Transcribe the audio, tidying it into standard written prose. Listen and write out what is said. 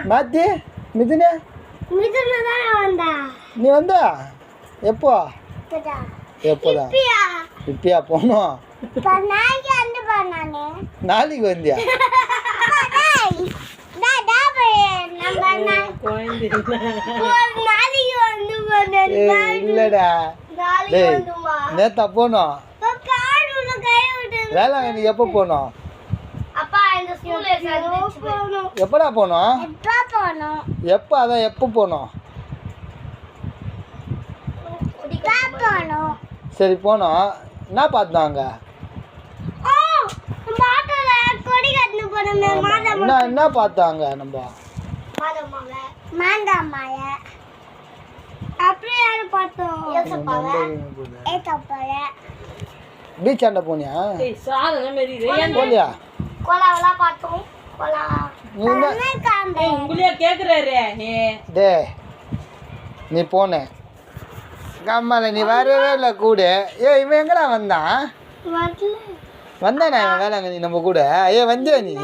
மாத்தி மிதுனே நீ வந்தா எப்போ எப்போதான் இப்பயா போனோம் நாளைக்கு வந்தியா இல்லடா டேய் நேத்தா போனோம் வேளாங்கண்ணி எப்போ போனோம் எப்படா போனோம் எப்போ அதான் எப்போ போனோம் சரி போனோம் என்ன பார்த்தாங்க என்ன பார்த்தாங்க நம்ம பீச் ஆண்ட போனியா போலியா டே நீ போன கம்மால நீ வரவே இல்லை கூட இவன் எங்கடா வந்தான் வந்தானே இவன் வேளாங்கண்ணி நம்ம கூட வந்தியா நீ